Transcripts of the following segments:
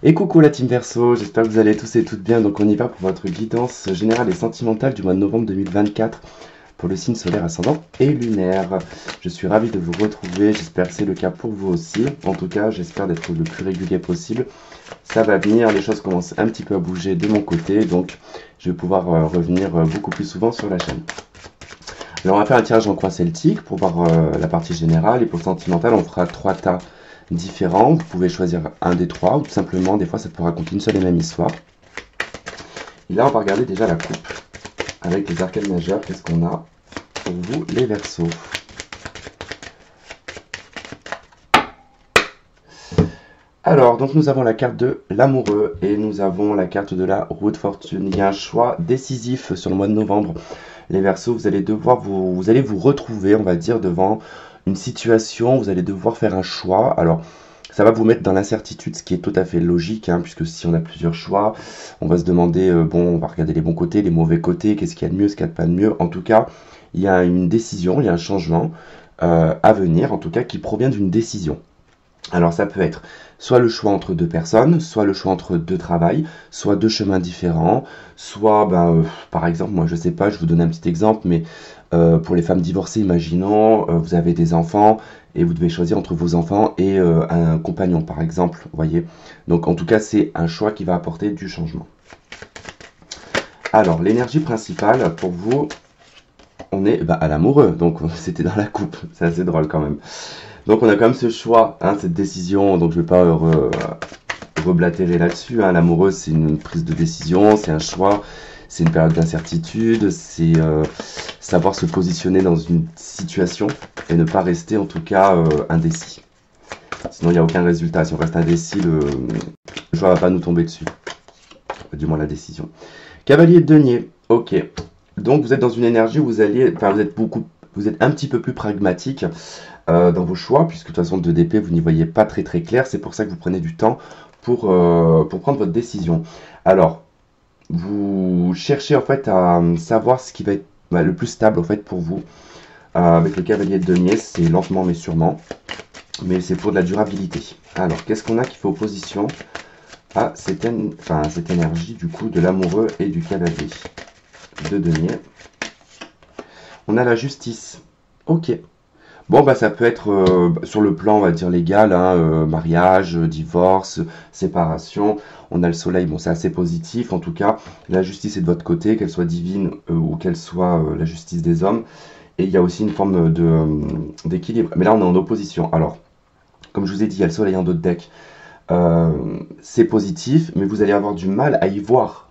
Et coucou la team Verseau, j'espère que vous allez tous et toutes bien. Donc on y va pour votre guidance générale et sentimentale du mois de novembre 2024 pour le signe solaire ascendant et lunaire. Je suis ravi de vous retrouver, j'espère que c'est le cas pour vous aussi. En tout cas, j'espère d'être le plus régulier possible. Ça va venir, les choses commencent un petit peu à bouger de mon côté, donc je vais pouvoir revenir beaucoup plus souvent sur la chaîne. Alors on va faire un tirage en croix celtique pour voir la partie générale, et pour le sentimental on fera 3 tas différents. Vous pouvez choisir un des 3 ou tout simplement des fois ça peut raconter une seule et même histoire. Et là on va regarder déjà la coupe avec les arcanes majeures. Qu'est-ce qu'on a pour vous les Verseaux? Alors, donc nous avons la carte de l'amoureux et nous avons la carte de la roue de fortune. Il y a un choix décisif sur le mois de novembre. Les Verseaux, vous allez devoir vous allez vous retrouver, on va dire, devant une situation. Vous allez devoir faire un choix. Alors, ça va vous mettre dans l'incertitude, ce qui est tout à fait logique, hein, puisque si on a plusieurs choix, on va se demander, bon, on va regarder les bons côtés, les mauvais côtés, qu'est-ce qu'il y a de mieux, ce qu'il y a de pas de mieux. En tout cas, il y a une décision, il y a un changement à venir, en tout cas, qui provient d'une décision. Alors ça peut être soit le choix entre 2 personnes, soit le choix entre 2 travails, soit 2 chemins différents, soit, par exemple, moi je sais pas, je vous donne un petit exemple, mais pour les femmes divorcées, imaginons, vous avez des enfants et vous devez choisir entre vos enfants et un compagnon, par exemple, vous voyez. Donc en tout cas, c'est un choix qui va apporter du changement. Alors, l'énergie principale pour vous, on est à l'amoureux, donc c'était dans la coupe, c'est assez drôle quand même. Donc on a quand même ce choix, hein, cette décision, donc je ne vais pas reblatérer là-dessus. Hein. L'amoureux, c'est une prise de décision, c'est un choix, c'est une période d'incertitude, c'est savoir se positionner dans une situation et ne pas rester en tout cas indécis. Sinon il n'y a aucun résultat. Si on reste indécis, le choix ne va pas nous tomber dessus. Du moins la décision. Cavalier de denier, ok. Donc vous êtes dans une énergie où vous êtes un petit peu plus pragmatique dans vos choix, puisque de toute façon 2DP vous n'y voyez pas très très clair, c'est pour ça que vous prenez du temps pour prendre votre décision. Alors, vous cherchez en fait à savoir ce qui va être le plus stable en fait pour vous. Avec le cavalier de denier, c'est lentement mais sûrement, mais c'est pour de la durabilité. Alors, qu'est-ce qu'on a qui fait opposition à cette énergie du coup de l'amoureux et du cavalier de denier? On a la justice. Ok. Bon, ça peut être sur le plan, on va dire, légal, hein, mariage, divorce, séparation. On a le soleil, bon, c'est assez positif. En tout cas, la justice est de votre côté, qu'elle soit divine ou qu'elle soit la justice des hommes. Et il y a aussi une forme d'équilibre. Mais là, on est en opposition. Alors, comme je vous ai dit, il y a le soleil en dos de deck. C'est positif, mais vous allez avoir du mal à y voir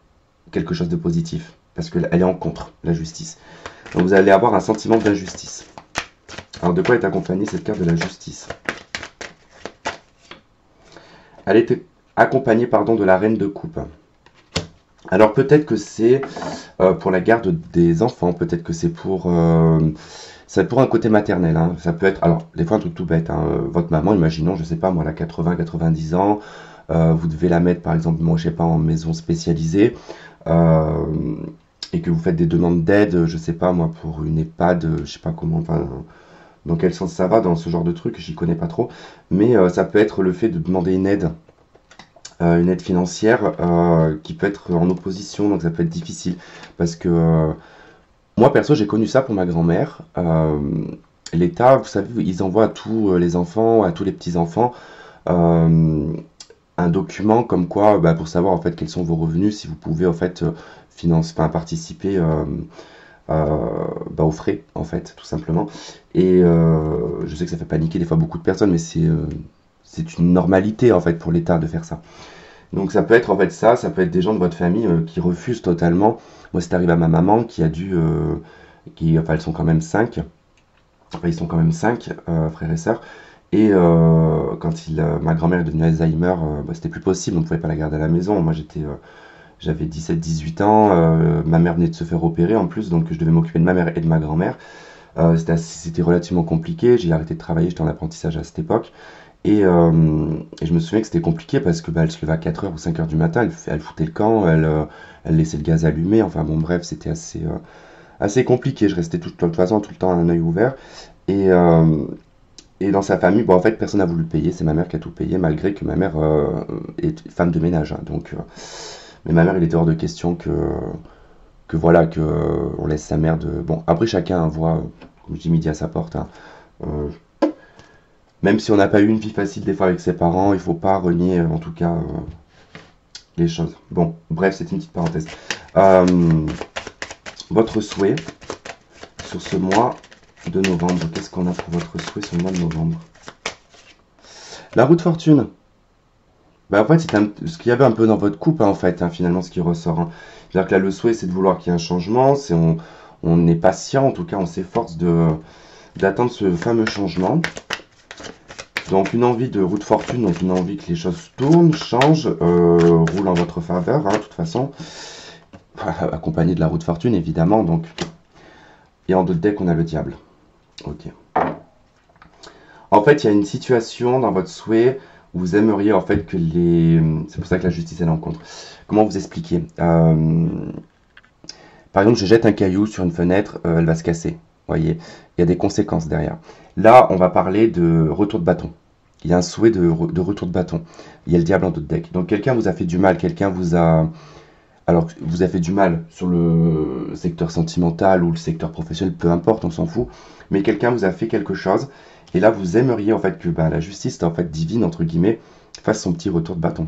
quelque chose de positif. Parce qu'elle est en contre, la justice. Donc, vous allez avoir un sentiment d'injustice. Alors, de quoi est accompagnée cette carte de la justice? Elle est accompagnée, pardon, de la reine de coupe. Alors, peut-être que c'est pour la garde des enfants, peut-être que c'est pour un côté maternel. Hein. Ça peut être, alors, des fois, un truc tout bête. Hein. Votre maman, imaginons, je sais pas, moi, elle a 80-90 ans. Vous devez la mettre, par exemple, moi, je sais pas, en maison spécialisée. Et que vous faites des demandes d'aide, je sais pas, moi, pour une EHPAD, je sais pas comment, enfin, dans quel sens ça va dans ce genre de truc, j'y connais pas trop. Mais ça peut être le fait de demander une aide financière qui peut être en opposition, donc ça peut être difficile. Parce que moi, perso, j'ai connu ça pour ma grand-mère. L'État, vous savez, ils envoient à tous les enfants, à tous les petits-enfants, un document comme quoi, pour savoir en fait quels sont vos revenus, si vous pouvez en fait participer aux frais, en fait, tout simplement. Et je sais que ça fait paniquer des fois beaucoup de personnes, mais c'est une normalité, en fait, pour l'État de faire ça. Donc ça peut être, en fait, ça peut être des gens de votre famille qui refusent totalement. Moi, c'est arrivé à ma maman qui a dû... enfin, elles sont quand même 5. Enfin, ils sont quand même 5, frères et sœurs. Et quand ma grand-mère est devenue Alzheimer, c'était plus possible, on ne pouvait pas la garder à la maison. Moi, j'avais 17-18 ans, ma mère venait de se faire opérer en plus, donc je devais m'occuper de ma mère et de ma grand-mère. C'était relativement compliqué, j'ai arrêté de travailler, j'étais en apprentissage à cette époque. Et je me souviens que c'était compliqué parce que elle se levait à 4h ou 5h du matin, elle foutait le camp, elle laissait le gaz allumé, enfin bon bref, c'était assez compliqué. Je restais de toute façon tout le temps un œil ouvert. Et Et dans sa famille, bon, en fait, personne n'a voulu payer. C'est ma mère qui a tout payé, malgré que ma mère est femme de ménage, hein. Donc, mais ma mère, il était hors de question que voilà, que on laisse sa mère de. Bon, après, chacun voit, comme je dis, midi à sa porte, hein. Euh, Même si on n'a pas eu une vie facile des fois avec ses parents, il faut pas renier, en tout cas, les choses. Bon, bref, c'est une petite parenthèse. Euh, Votre souhait sur ce mois de novembre, qu'est-ce qu'on a pour votre souhait sur le mois de novembre? La roue de fortune. Bah, en fait, c'est ce qu'il y avait un peu dans votre coupe, hein, en fait, hein, finalement, ce qui ressort, hein. C'est-à-dire que là, le souhait, c'est de vouloir qu'il y ait un changement. On est patient, en tout cas, on s'efforce d'attendre ce fameux changement. Donc, une envie de roue de fortune, donc une envie que les choses tournent, changent, roulent en votre faveur, hein, de toute façon. Accompagné de la roue de fortune, évidemment. Donc, et en d'autres decks, on a le diable. Ok. En fait, il y a une situation dans votre souhait où vous aimeriez en fait que les... C'est pour ça que la justice est en contre. Comment vous expliquer? Par exemple, je jette un caillou sur une fenêtre, elle va se casser. Vous voyez, il y a des conséquences derrière. Là, on va parler de retour de bâton. Il y a un souhait de retour de bâton. Il y a le diable en d'autres decks. Donc quelqu'un vous a fait du mal, quelqu'un vous a... Alors, vous a fait du mal sur le secteur sentimental ou le secteur professionnel, peu importe, on s'en fout. Mais quelqu'un vous a fait quelque chose. Et là, vous aimeriez en fait que la justice, en fait, divine, entre guillemets, fasse son petit retour de bâton.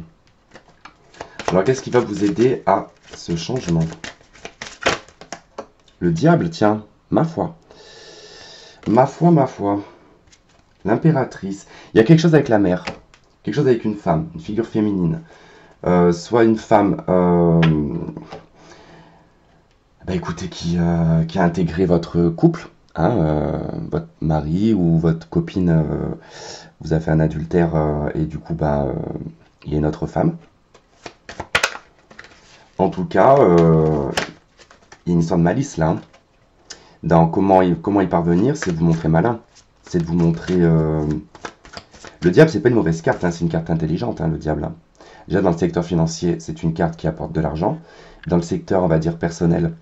Alors, qu'est-ce qui va vous aider à ce changement? Le diable, tiens, ma foi. Ma foi, ma foi. L'impératrice. Il y a quelque chose avec la mère. Quelque chose avec une femme, une figure féminine. Soit une femme, écoutez, qui a intégré votre couple, hein, votre mari ou votre copine vous a fait un adultère et du coup, il y a une autre femme. En tout cas, il y a une histoire de malice là, hein. Dans comment y parvenir, c'est de vous montrer malin. C'est de vous montrer... Le diable, c'est pas une mauvaise carte, hein, c'est une carte intelligente, hein, le diable, hein. Déjà, dans le secteur financier, c'est une carte qui apporte de l'argent. Dans le secteur, on va dire, personnel,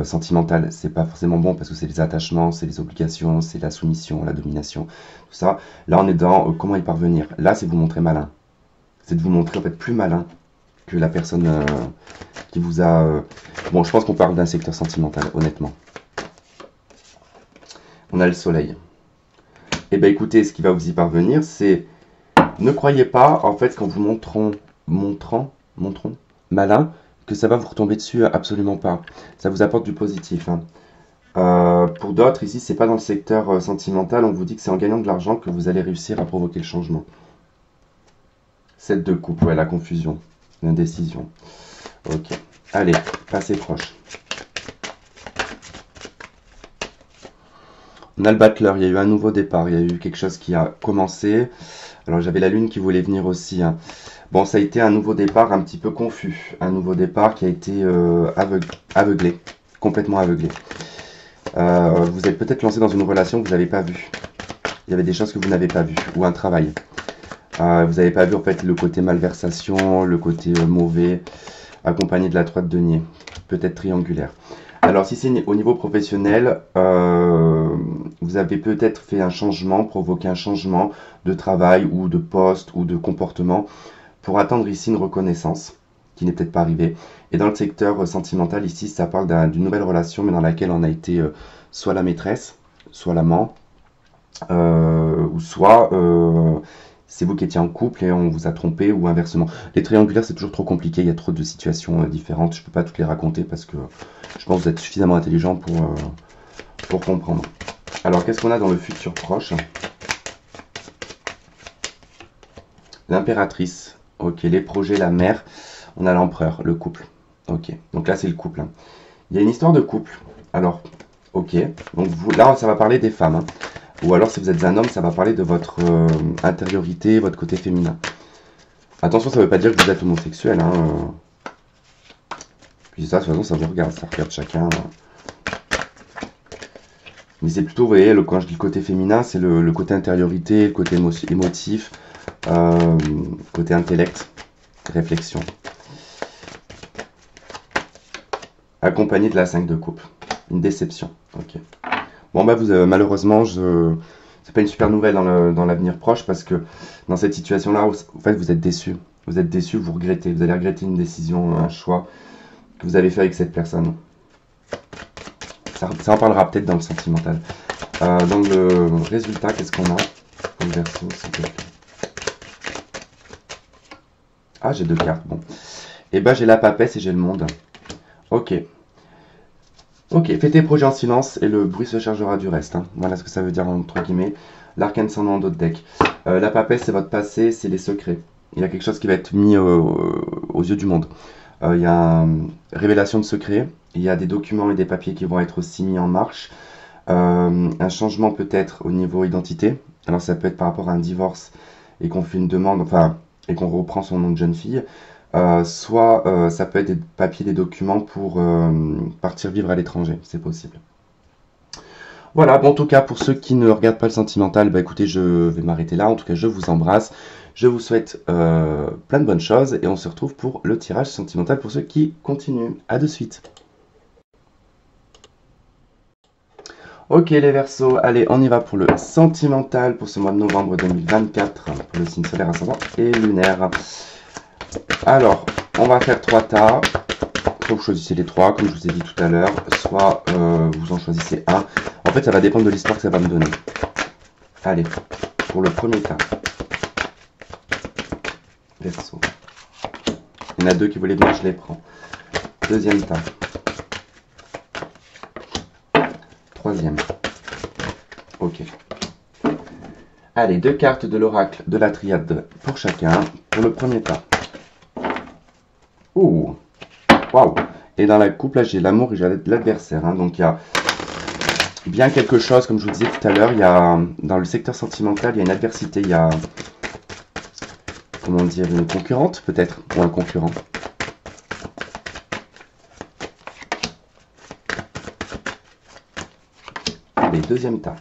sentimental, c'est pas forcément bon parce que c'est les attachements, c'est les obligations, c'est la soumission, la domination, tout ça. Là, on est dans comment y parvenir. Là, c'est de vous montrer malin. C'est de vous montrer, en fait, plus malin que la personne qui vous a... Bon, je pense qu'on parle d'un secteur sentimental, honnêtement. On a le soleil. Eh bien, écoutez, ce qui va vous y parvenir, c'est... Ne croyez pas, en fait, qu'en vous montrant malin, que ça va vous retomber dessus, absolument pas. Ça vous apporte du positif, hein. Pour d'autres, ici, c'est pas dans le secteur sentimental, on vous dit que c'est en gagnant de l'argent que vous allez réussir à provoquer le changement. 7 de coupe, ouais, la confusion, l'indécision. Ok, allez, passez proche. On a le battleur, il y a eu un nouveau départ, il y a eu quelque chose qui a commencé. Alors j'avais la lune qui voulait venir aussi, hein. Bon, ça a été un nouveau départ un petit peu confus. Un nouveau départ qui a été aveuglé, complètement aveuglé. Vous êtes peut-être lancé dans une relation que vous n'avez pas vue. Il y avait des choses que vous n'avez pas vues, ou un travail. Vous n'avez pas vu en fait le côté malversation, le côté mauvais, accompagné de la 3 de denier, peut-être triangulaire. Alors si c'est au niveau professionnel, vous avez peut-être fait un changement, provoqué un changement de travail ou de poste ou de comportement pour attendre ici une reconnaissance qui n'est peut-être pas arrivée. Et dans le secteur sentimental, ici, ça parle d'une nouvelle relation, mais dans laquelle on a été soit la maîtresse, soit l'amant, ou soit c'est vous qui étiez en couple et on vous a trompé, ou inversement. Les triangulaires, c'est toujours trop compliqué, il y a trop de situations différentes, je ne peux pas toutes les raconter parce que je pense que vous êtes suffisamment intelligent pour comprendre. Alors, qu'est-ce qu'on a dans le futur proche? L'impératrice. Ok, les projets, la mère. On a l'empereur, le couple. Ok, donc là, c'est le couple, hein. Il y a une histoire de couple. Alors, ok. Donc là, ça va parler des femmes, hein. Ou alors, si vous êtes un homme, ça va parler de votre intériorité, votre côté féminin. Attention, ça ne veut pas dire que vous êtes homosexuel, hein. Puis ça, de toute façon, ça regarde chacun. Mais c'est plutôt, vous voyez, quand je dis le côté féminin, c'est le côté intériorité, le côté émotif, côté intellect, réflexion. Accompagné de la 5 de coupe. Une déception. Ok. Bon, vous, malheureusement, je c'est pas une super nouvelle dans l'avenir proche parce que dans cette situation-là, en fait, vous êtes déçu. Vous êtes déçu, vous regrettez. Vous allez regretter une décision, un choix que vous avez fait avec cette personne. Ça en parlera peut-être dans le sentimental. Dans le résultat, qu'est-ce qu'on a pour le Verseau, s'il te plaît? Ah, j'ai 2 cartes, bon. Et ben, j'ai la papesse et j'ai le monde. Ok. Ok, fais tes projets en silence et le bruit se chargera du reste. Hein. Voilà ce que ça veut dire entre guillemets. L'arcane sans nom d'autres decks. La papesse, c'est votre passé, c'est les secrets. Il y a quelque chose qui va être mis aux yeux du monde. Il y a révélation de secrets. Il y a des documents et des papiers qui vont être aussi mis en marche. Un changement peut-être au niveau identité. Alors ça peut être par rapport à un divorce et qu'on fait une demande, enfin, et qu'on reprend son nom de jeune fille. Soit ça peut être des papiers, des documents pour partir vivre à l'étranger, c'est possible. Voilà, bon, en tout cas, pour ceux qui ne regardent pas le sentimental, bah écoutez, je vais m'arrêter là. En tout cas, je vous embrasse. Je vous souhaite plein de bonnes choses et on se retrouve pour le tirage sentimental pour ceux qui continuent. À de suite. Ok les Verseaux, allez, on y va pour le sentimental pour ce mois de novembre 2024, pour le signe solaire ascendant et lunaire. Alors, on va faire 3 tas. Soit vous choisissez les 3, comme je vous ai dit tout à l'heure, soit vous en choisissez un. En fait, ça va dépendre de l'histoire que ça va me donner. Allez, pour le premier tas. Verseau. Il y en a 2 qui voulaient bien, je les prends. Deuxième tas. Troisième. Ok. Allez, 2 cartes de l'oracle de la triade pour chacun. Pour le premier tas. Ouh, waouh! Et dans la coupe, là, j'ai l'amour et j'ai l'adversaire. Hein, donc, il y a bien quelque chose, comme je vous disais tout à l'heure, il y a dans le secteur sentimental, il y a une adversité, il y a, comment dire, une concurrente peut-être, ou un concurrent. Allez, deuxième tas.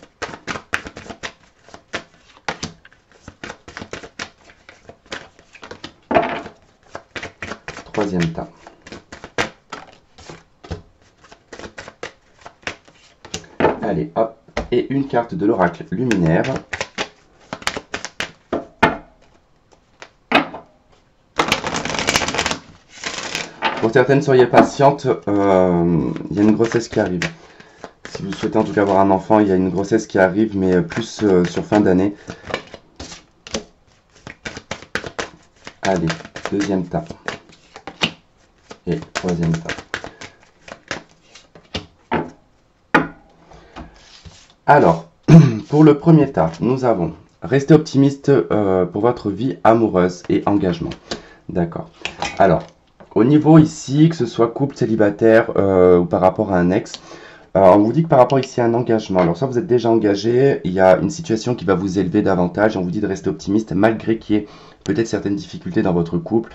Troisième tas. Allez, hop. Et une carte de l'oracle luminaire. Pour certaines, soyez patientes. Il y a une grossesse qui arrive. Si vous souhaitez en tout cas avoir un enfant, il y a une grossesse qui arrive, mais plus sur fin d'année. Allez, deuxième tas. Et troisième tas. Alors, pour le premier tas, nous avons restez optimiste pour votre vie amoureuse et engagement. D'accord. Alors, au niveau ici, que ce soit couple, célibataire ou par rapport à un ex, on vous dit que par rapport ici à un engagement, alors soit vous êtes déjà engagé, il y a une situation qui va vous élever davantage, on vous dit de rester optimiste malgré qu'il y ait peut-être certaines difficultés dans votre couple.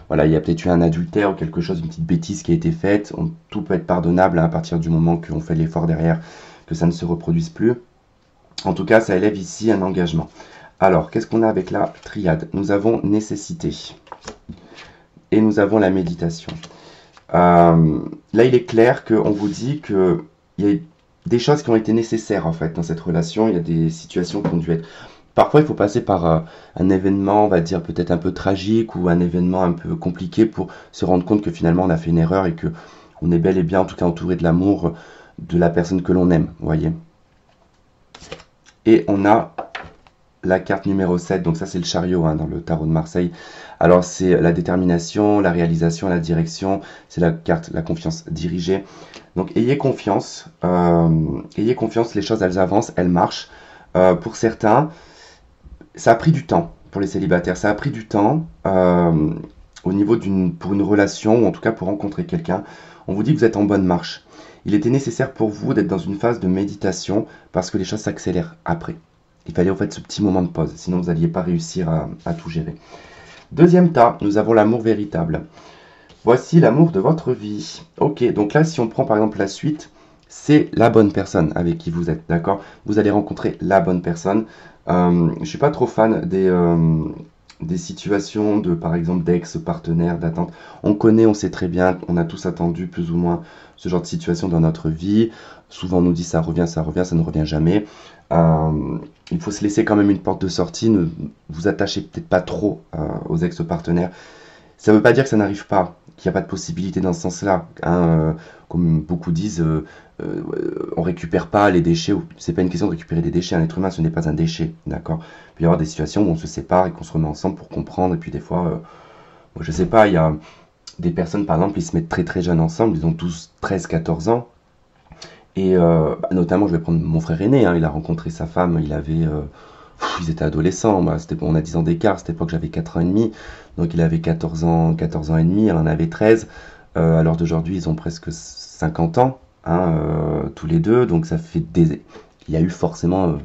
Voilà, il y a peut-être eu un adultère ou quelque chose, une petite bêtise qui a été faite. Tout peut être pardonnable hein, à partir du moment qu'on fait l'effort derrière, que ça ne se reproduise plus. En tout cas, ça élève ici un engagement. Alors, qu'est-ce qu'on a avec la triade? Nous avons nécessité. Et nous avons la méditation. Là, il est clair qu'on vous dit qu'il y a des choses qui ont été nécessaires en fait dans cette relation. Il y a des situations qui ont dû être... Parfois, il faut passer par un événement, on va dire, peut-être un peu tragique ou un événement un peu compliqué pour se rendre compte que finalement, on a fait une erreur et que on est bel et bien, en tout cas, entouré de l'amour de la personne que l'on aime, vous voyez. Et on a la carte numéro 7, donc ça, c'est le chariot hein, dans le tarot de Marseille. Alors, c'est la détermination, la réalisation, la direction, c'est la carte, la confiance dirigée. Donc, ayez confiance, les choses, elles avancent, elles marchent. Pour certains... Ça a pris du temps pour les célibataires, ça a pris du temps au niveau pour une relation, ou en tout cas pour rencontrer quelqu'un. On vous dit que vous êtes en bonne marche. Il était nécessaire pour vous d'être dans une phase de méditation parce que les choses s'accélèrent après. Il fallait en fait ce petit moment de pause, sinon vous n'alliez pas réussir à tout gérer. Deuxième tas, nous avons l'amour véritable. Voici l'amour de votre vie. Ok, donc là si on prend par exemple la suite, c'est la bonne personne avec qui vous êtes, d'accord? Vous allez rencontrer la bonne personne. Je suis pas trop fan des situations de, par exemple, d'ex-partenaires, d'attente. On connaît, on sait très bien, on a tous attendu plus ou moins ce genre de situation dans notre vie. Souvent on nous dit ça revient, ça ne revient jamais. il faut se laisser quand même une porte de sortie. Ne vous attachez peut-être pas trop aux ex-partenaires. Ça ne veut pas dire que ça n'arrive pas, qu'il n'y a pas de possibilité dans ce sens-là. Hein, comme beaucoup disent, on récupère pas les déchets. C'est pas une question de récupérer des déchets. Un être humain, ce n'est pas un déchet, d'accord. Il peut y avoir des situations où on se sépare et qu'on se remet ensemble pour comprendre. Et puis des fois, moi, je sais pas, il y a des personnes, par exemple, ils se mettent très très jeunes ensemble. Ils ont tous 13-14 ans. Et notamment, je vais prendre mon frère aîné. Hein, il a rencontré sa femme, il avait ils étaient adolescents, bah, on a 10 ans d'écart, à cette époque j'avais 4 ans et demi, donc il avait 14 ans et demi, elle en avait 13, à l'heure d'aujourd'hui ils ont presque 50 ans, hein, tous les deux, donc ça fait il y a eu forcément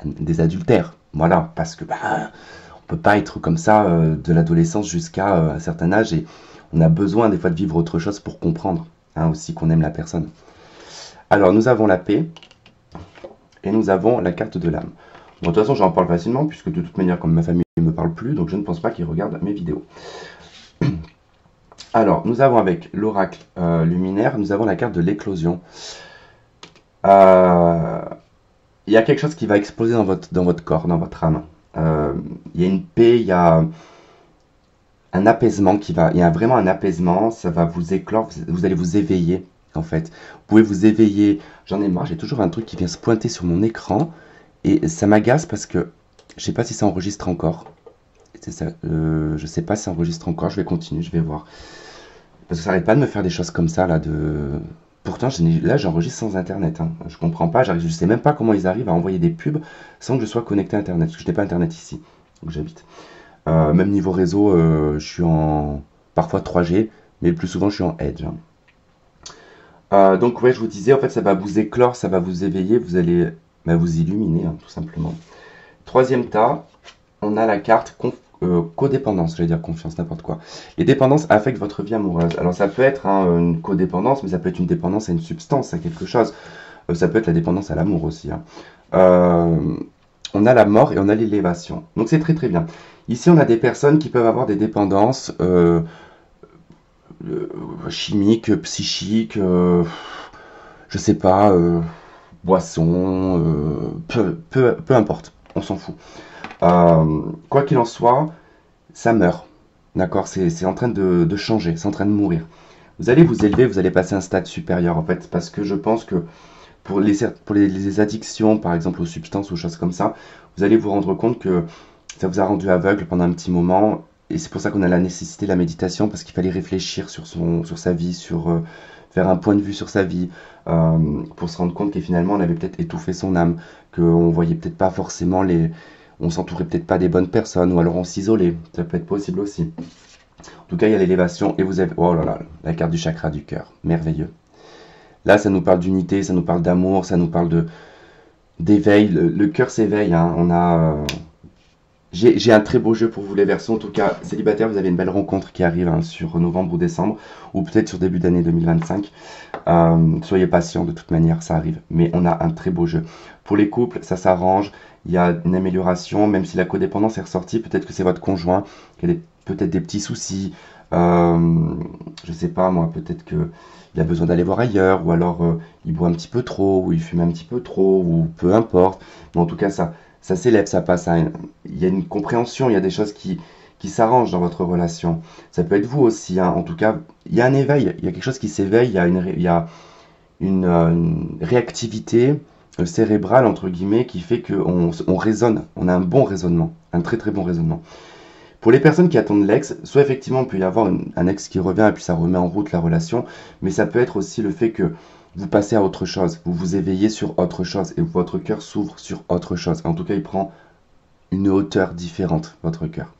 des adultères, voilà, parce que bah, on peut pas être comme ça de l'adolescence jusqu'à un certain âge, et on a besoin des fois de vivre autre chose pour comprendre, hein, aussi qu'on aime la personne. Alors nous avons la paix, et nous avons la carte de l'âme. Bon, de toute façon, j'en parle facilement, puisque de toute manière, comme ma famille ne me parle plus, donc je ne pense pas qu'ils regardent mes vidéos. Alors, nous avons avec l'oracle luminaire, nous avons la carte de l'éclosion. Il y a quelque chose qui va exploser dans votre corps, dans votre âme. Il y a une paix, il y a un apaisement il y a vraiment un apaisement, ça va vous éclore, vous allez vous éveiller, en fait. Vous pouvez vous éveiller, j'en ai marre, j'ai toujours un truc qui vient se pointer sur mon écran, et ça m'agace parce que je sais pas si ça enregistre encore. Je sais pas si ça enregistre encore. Je vais continuer, je vais voir. Parce que ça n'arrête pas de me faire des choses comme ça là. Pourtant, là j'enregistre sans internet. Hein. Je comprends pas. Je sais même pas comment ils arrivent à envoyer des pubs sans que je sois connecté à internet. Parce que je n'ai pas internet ici où j'habite. Même niveau réseau, je suis en parfois 3G, mais le plus souvent je suis en Edge. Hein. Donc ouais, je vous disais, en fait, ça va vous éclore, ça va vous éveiller, vous allez vous illuminer, hein, tout simplement. Troisième tas, on a la carte codépendance, j'allais dire confiance, n'importe quoi. Les dépendances affectent votre vie amoureuse. Alors ça peut être hein, une codépendance, mais ça peut être une dépendance à une substance, à quelque chose. Ça peut être la dépendance à l'amour aussi. Hein. On a la mort et on a l'élévation. Donc c'est très très bien. Ici on a des personnes qui peuvent avoir des dépendances chimiques, psychiques, je sais pas, boisson, peu importe, on s'en fout. Quoi qu'il en soit, ça meurt. D'accord, c'est en train de changer, c'est en train de mourir. Vous allez vous élever, vous allez passer à un stade supérieur en fait, parce que je pense que pour les addictions, par exemple aux substances ou aux choses comme ça, vous allez vous rendre compte que ça vous a rendu aveugle pendant un petit moment, et c'est pour ça qu'on a la nécessité de la méditation, parce qu'il fallait réfléchir sur sa vie, faire un point de vue sur sa vie, pour se rendre compte que finalement on avait peut-être étouffé son âme, qu'on voyait peut-être pas forcément on s'entourait peut-être pas des bonnes personnes, ou alors on s'isolait, ça peut être possible aussi. En tout cas, il y a l'élévation, et vous avez, oh là là, la carte du chakra du cœur, merveilleux. Là, ça nous parle d'unité, ça nous parle d'amour, ça nous parle d'éveil, le cœur s'éveille, hein. J'ai un très beau jeu pour vous les Verseaux, en tout cas, célibataire, vous avez une belle rencontre qui arrive hein, sur novembre ou décembre, ou peut-être sur début d'année 2025. Soyez patients, de toute manière, ça arrive, mais on a un très beau jeu. Pour les couples, ça s'arrange, il y a une amélioration, même si la codépendance est ressortie, peut-être que c'est votre conjoint qui a peut-être des petits soucis, je sais pas moi, peut-être qu'il a besoin d'aller voir ailleurs, ou alors il boit un petit peu trop, ou il fume un petit peu trop, ou peu importe, mais en tout cas ça s'élève, ça passe, il y a une compréhension, il y a des choses qui s'arrangent dans votre relation. Ça peut être vous aussi, hein. En tout cas, il y a un éveil, il y a quelque chose qui s'éveille, il y a une réactivité cérébrale, entre guillemets, qui fait qu'on raisonne, on a un bon raisonnement, un très très bon raisonnement. Pour les personnes qui attendent l'ex, soit effectivement il peut y avoir un ex qui revient et puis ça remet en route la relation, mais ça peut être aussi le fait que vous passez à autre chose, vous vous éveillez sur autre chose et votre cœur s'ouvre sur autre chose. En tout cas, il prend une hauteur différente, votre cœur.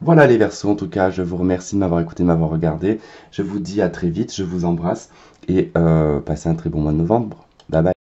Voilà les Verseaux, en tout cas, je vous remercie de m'avoir écouté, de m'avoir regardé. Je vous dis à très vite, je vous embrasse et passez un très bon mois de novembre. Bye bye.